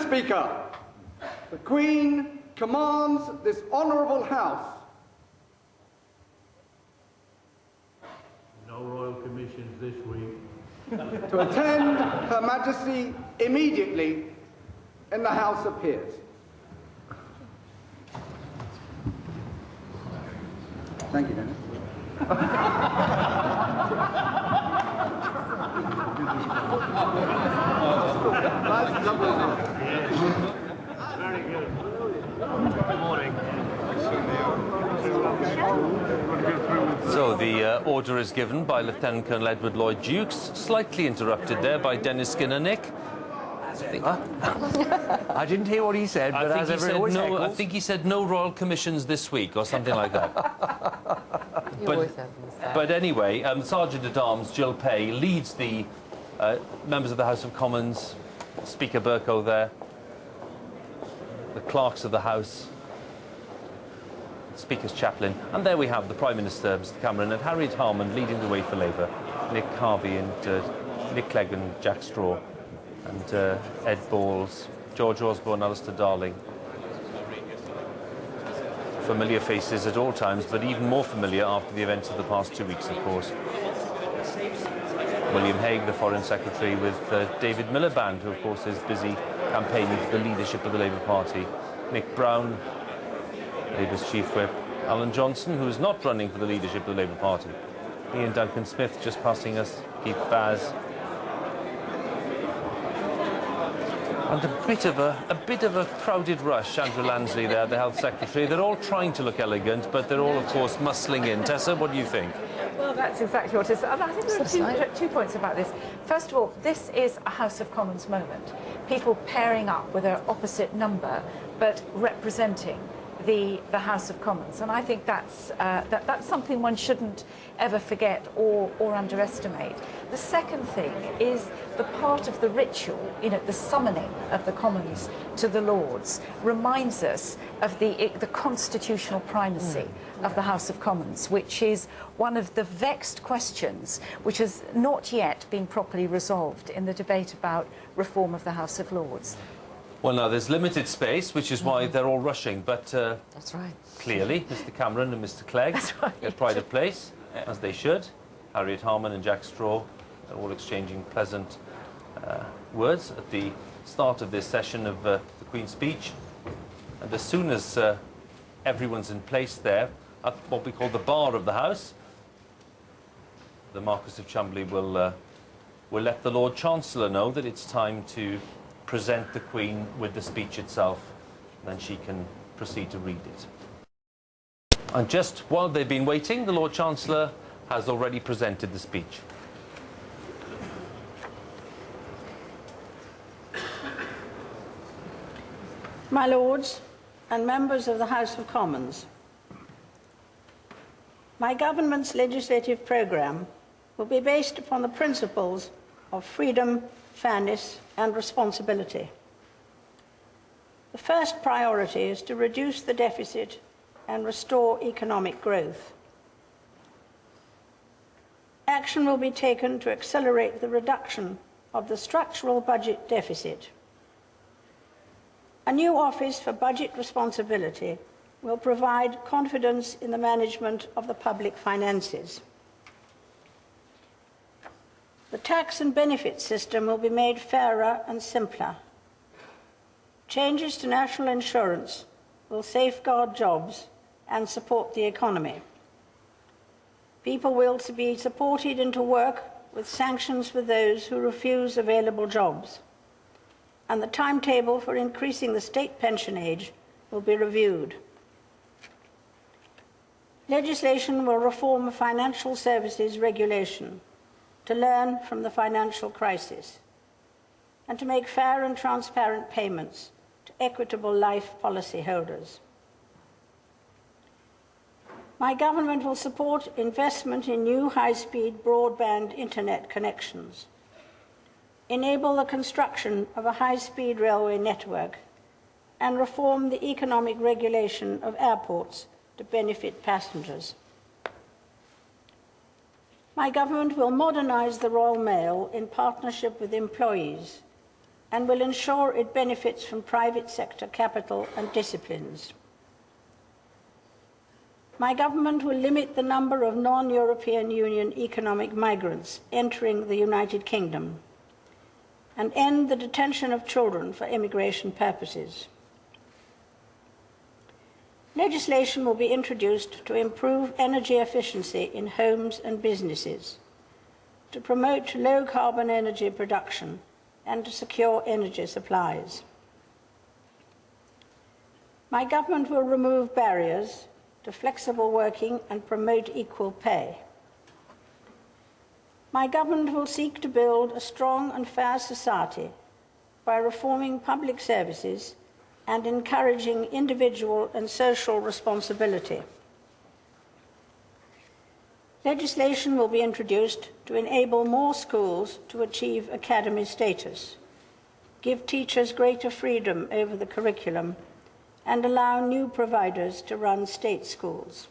Speaker, the Queen commands this honourable House no royal commissions this week. to attend Her Majesty immediately in the House of Peers. Thank you, Dennis. Very good. Good morning. So the order is given by Lieutenant Colonel Edward Lloyd Dukes, slightly interrupted there by Dennis Skinner. Nick? I didn't hear what he said, but as everyone always heckles. I think he said no royal commissions this week or something like that. But anyway, Sergeant-at-Arms Jill Pay leads the members of the House of Commons, Speaker Bercow there, the clerks of the House, Speaker's chaplain, and there we have the Prime Minister, Mr Cameron, and Harriet Harman leading the way for Labour, Nick Harvey and Nick Clegg and Jack Straw, and Ed Balls, George Osborne, Alistair Darling. Familiar faces at all times, but even more familiar after the events of the past 2 weeks, of course. William Hague, the Foreign Secretary, with David Miliband, who of course is busy campaigning for the leadership of the Labour Party. Nick Brown, Labour's Chief Whip. Alan Johnson, who is not running for the leadership of the Labour Party. Ian Duncan Smith just passing us. Keith Baz. And a bit of a crowded rush. Andrew Lansley there, the Health Secretary. They're all trying to look elegant, but they're all, of course, muscling in. Tessa, what do you think? Well, that's exactly what it is. And I think there are two points about this. First of all, this is a House of Commons moment. People pairing up with an opposite number, but representing the House of Commons, and I think that's something one shouldn't ever forget or underestimate. The second thing is the part of the ritual, you know, the summoning of the Commons to the Lords reminds us of the constitutional primacy of the House of Commons, which is one of the vexed questions which has not yet been properly resolved in the debate about reform of the House of Lords. Well, now, there's limited space, which is why they're all rushing, but that's right. Clearly, Mr Cameron and Mr Clegg get pride of place, as they should. Harriet Harman and Jack Straw are all exchanging pleasant words at the start of this session of the Queen's speech. And as soon as everyone's in place there, at what we call the bar of the House, the Marquess of Chambly will let the Lord Chancellor know that it's time to present the Queen with the speech itself, and then she can proceed to read it. And just while they've been waiting, the Lord Chancellor has already presented the speech. My Lords and members of the House of Commons, my government's legislative programme will be based upon the principles of freedom, fairness and responsibility. The first priority is to reduce the deficit and restore economic growth. Action will be taken to accelerate the reduction of the structural budget deficit. A new Office for Budget Responsibility will provide confidence in the management of the public finances. The tax and benefit system will be made fairer and simpler. Changes to national insurance will safeguard jobs and support the economy. People will be supported into work with sanctions for those who refuse available jobs. And the timetable for increasing the state pension age will be reviewed. Legislation will reform financial services regulation to learn from the financial crisis and to make fair and transparent payments to equitable life policy holders. My government will support investment in new high-speed broadband internet connections, enable the construction of a high-speed railway network, and reform the economic regulation of airports to benefit passengers. My government will modernise the Royal Mail in partnership with employees and will ensure it benefits from private sector capital and disciplines. My government will limit the number of non-European Union economic migrants entering the United Kingdom and end the detention of children for immigration purposes. Legislation will be introduced to improve energy efficiency in homes and businesses, to promote low-carbon energy production, and to secure energy supplies. My government will remove barriers to flexible working and promote equal pay. My government will seek to build a strong and fair society by reforming public services and encouraging individual and social responsibility. Legislation will be introduced to enable more schools to achieve academy status, give teachers greater freedom over the curriculum, and allow new providers to run state schools.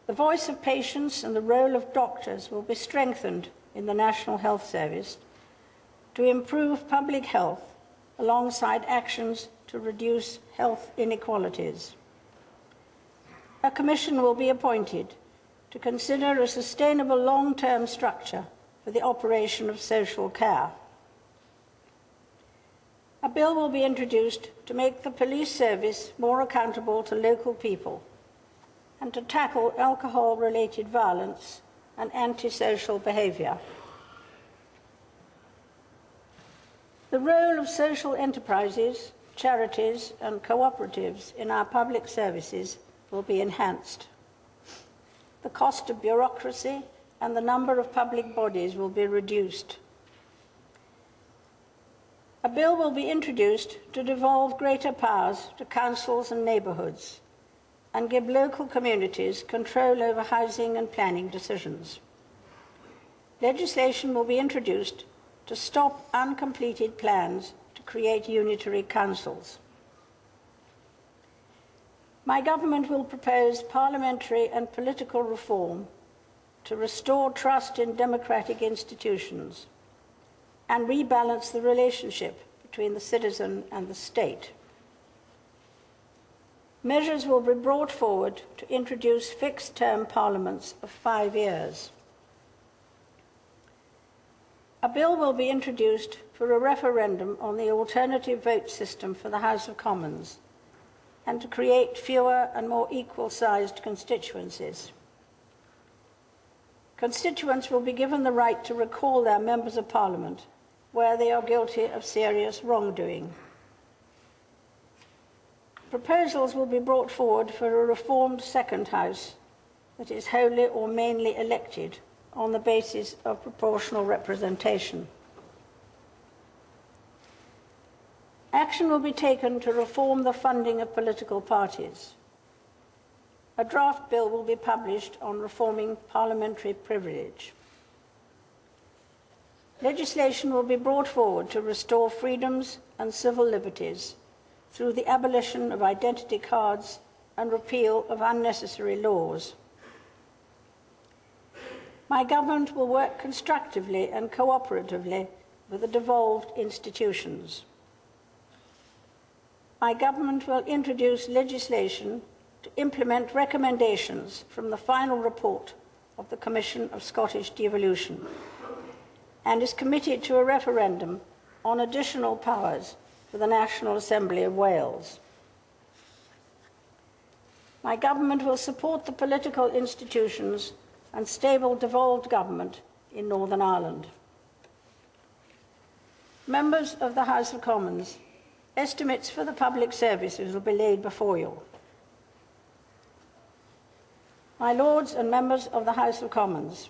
The voice of patients and the role of doctors will be strengthened in the National Health Service to improve public health alongside actions to reduce health inequalities. A commission will be appointed to consider a sustainable long-term structure for the operation of social care. A bill will be introduced to make the police service more accountable to local people and to tackle alcohol-related violence and antisocial behaviour. The role of social enterprises, charities and cooperatives in our public services will be enhanced. The cost of bureaucracy and the number of public bodies will be reduced. A bill will be introduced to devolve greater powers to councils and neighbourhoods and give local communities control over housing and planning decisions. Legislation will be introduced to stop uncompleted plans to create unitary councils. My government will propose parliamentary and political reform to restore trust in democratic institutions and rebalance the relationship between the citizen and the state. Measures will be brought forward to introduce fixed-term parliaments of 5 years. A bill will be introduced for a referendum on the alternative vote system for the House of Commons and to create fewer and more equal-sized constituencies. Constituents will be given the right to recall their members of Parliament where they are guilty of serious wrongdoing. Proposals will be brought forward for a reformed second house that is wholly or mainly elected on the basis of proportional representation. Action will be taken to reform the funding of political parties. A draft bill will be published on reforming parliamentary privilege. Legislation will be brought forward to restore freedoms and civil liberties through the abolition of identity cards and repeal of unnecessary laws. My government will work constructively and cooperatively with the devolved institutions. My government will introduce legislation to implement recommendations from the final report of the Commission of Scottish Devolution and is committed to a referendum on additional powers for the National Assembly of Wales. My government will support the political institutions and stable devolved government in Northern Ireland. Members of the House of Commons, estimates for the public services will be laid before you. My Lords and members of the House of Commons,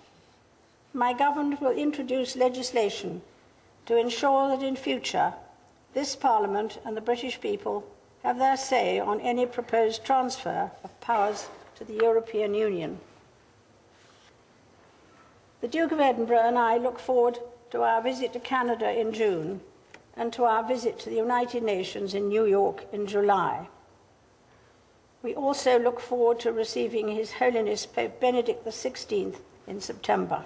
my government will introduce legislation to ensure that in future this Parliament and the British people have their say on any proposed transfer of powers to the European Union. The Duke of Edinburgh and I look forward to our visit to Canada in June and to our visit to the United Nations in New York in July. We also look forward to receiving His Holiness Pope Benedict XVI in September.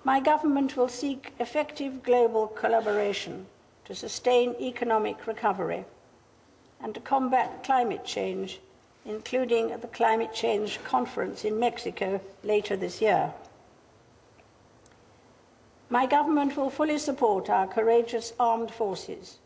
My government will seek effective global collaboration to sustain economic recovery and to combat climate change, including at the Climate Change Conference in Mexico later this year. My government will fully support our courageous armed forces